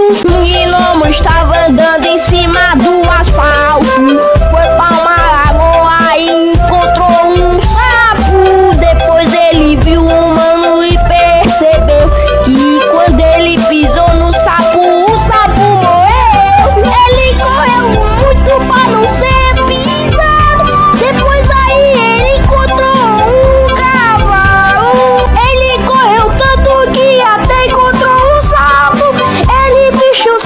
Um gnomo estava andando em cima do asfalto. Foi pra uma lagoa e encontrou um sapo. Depois ele viu um humano e percebeu que quando ele pisou no sapo, o sapo morreu. Ele correu muito pra não ser pisado. Depois aí ele encontrou um cavalo. Ele correu tanto que até encontrou um sapo. Ele bicho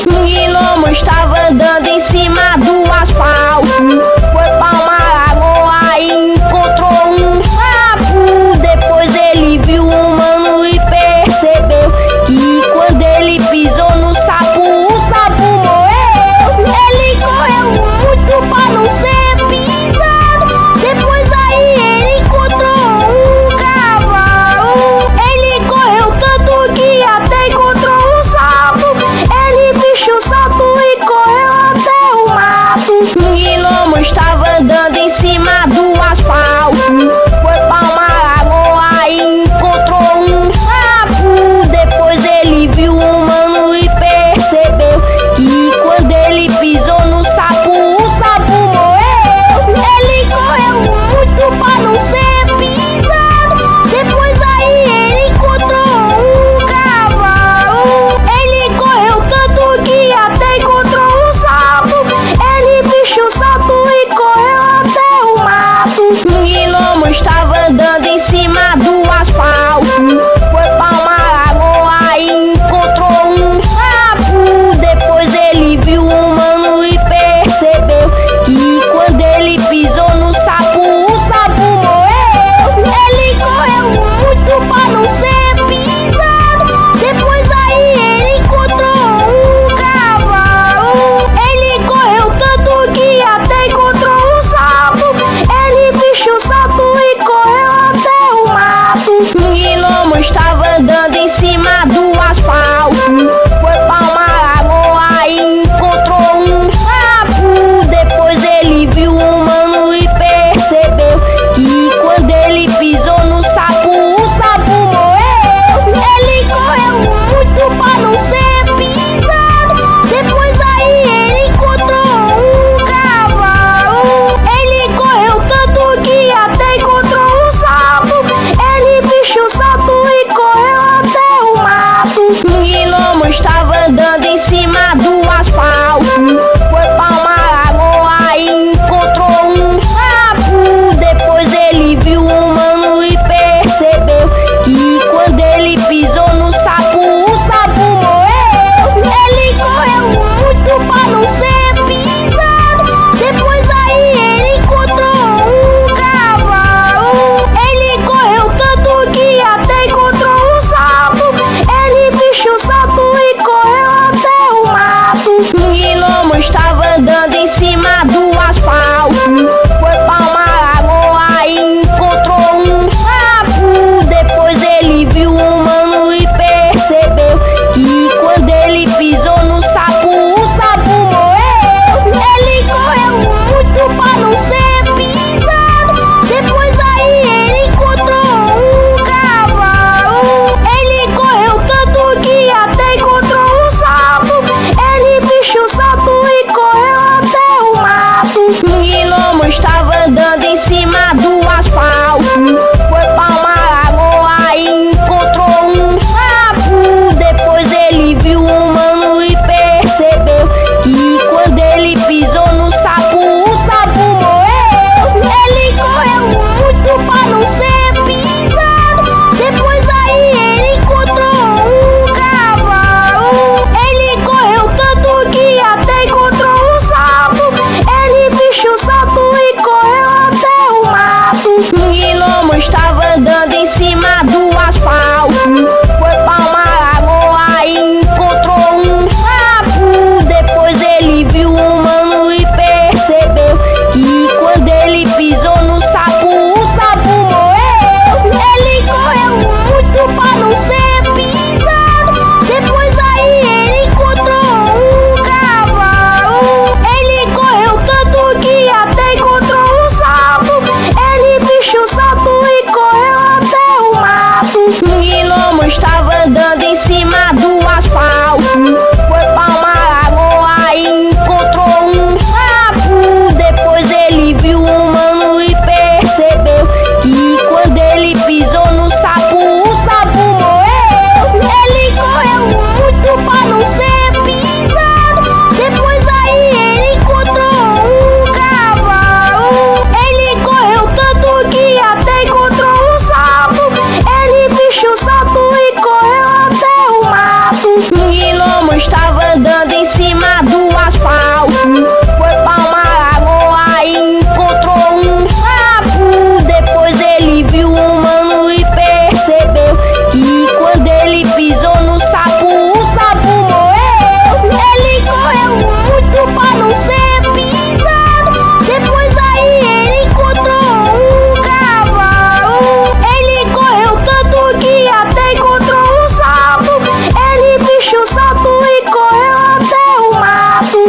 Um gnomo estava andando em cima do asfalto. Foi pra uma lagoa e encontrou um sapo. Depois ele viu um humano e percebeu que quando ele pisou no sapo, o sapo morreu. Ele correu muito pra não ser pisado. Depois aí ele encontrou um cavalo. Ele correu tanto que até encontrou um sapo. Ele bicho o salto e correu até o mato.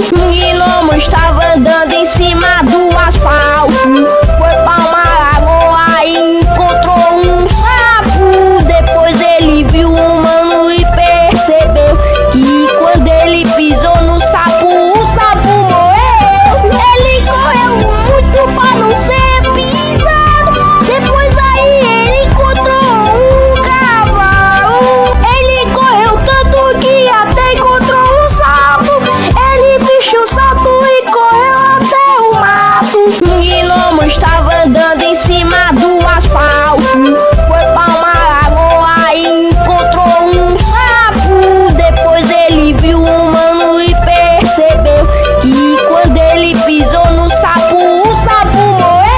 Um gnomo estava andando em cima do asfalto. Foi pra uma lagoa e encontrou um sapo. Depois ele viu um humano e percebeu que quando ele pisou no sapo, o sapo morreu. Ele correu muito pra não ser pisado. Depois aí ele encontrou um cavalo. Ele correu tanto que até encontrou um sapo. Ele vestiu o salto e correu até o mato. Um gnomo estava andando em cima do asfalto. Foi pra uma lagoa e encontrou um sapo. Depois ele viu um humano e percebeu que quando ele pisou no sapo, o sapo morreu.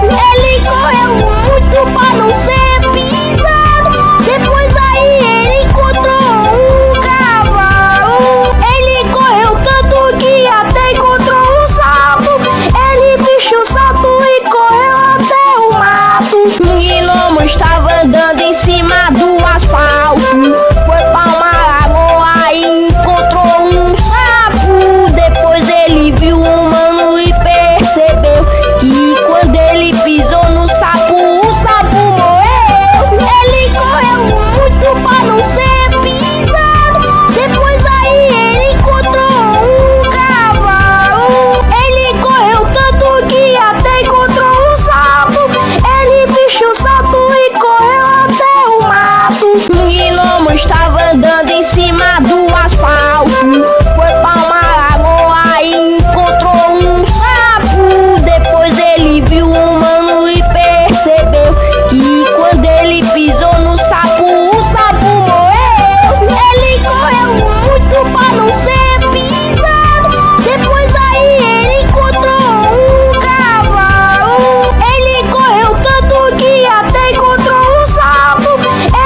Ele correu muito pra não ser pisado. Depois aí ele encontrou um cavalo. Ele correu tanto que até encontrou um sapo. Ele vestiu o salto e correu até o mato. Um gnomo estava andando em cima do asfalto. Foi pra uma lagoa e encontrou um sapo. Depois ele viu um humano e percebeu que quando ele pisou no sapo, o sapo morreu. Ele correu muito pra não ser pisado. Depois aí ele encontrou um cavalo. Ele correu tanto que até encontrou um sapo. Ele vestiu o salto e correu até o mato. Um gnomo estava andando em cima do asfalto. Foi pra uma lagoa e encontrou um sapo. Depois ele viu um humano e percebeu que quando ele pisou no sapo, o sapo morreu. Ele correu muito pra não ser pisado. Depois aí ele encontrou um cavalo. Ele correu tanto que até encontrou um sapo.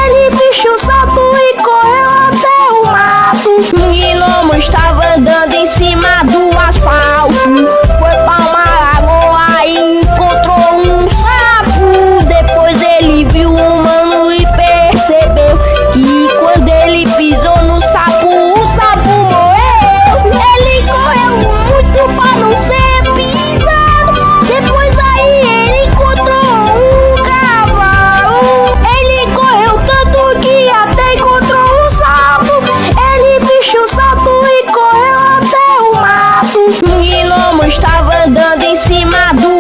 Ele vestiu o salto e correu até o mato. Um gnomo estava andando em cima do asfalto. Foi pra uma lagoa e encontrou um sapo. Depois ele viu um humano e percebeu que quando ele pisou no sapo, o sapo morreu. Ele correu muito pra não ser pisado. Depois aí ele encontrou um cavalo. Ele correu tanto que até encontrou um sapo. Ele vestiu o salto e correu até o mato. Um gnomo estava andando em cima do asfalto. Foi pra uma lagoa e encontrou um sapo. Depois ele viu um humano e percebeu que quando ele pisou no sapo, o sapo morreu. Ele correu muito pra não ser pisado. Depois aí ele encontrou um cavalo. Ele correu tanto que até encontrou um sapo. Ele vestiu o salto e correu até o mato. Um gnomo estava andando em cima do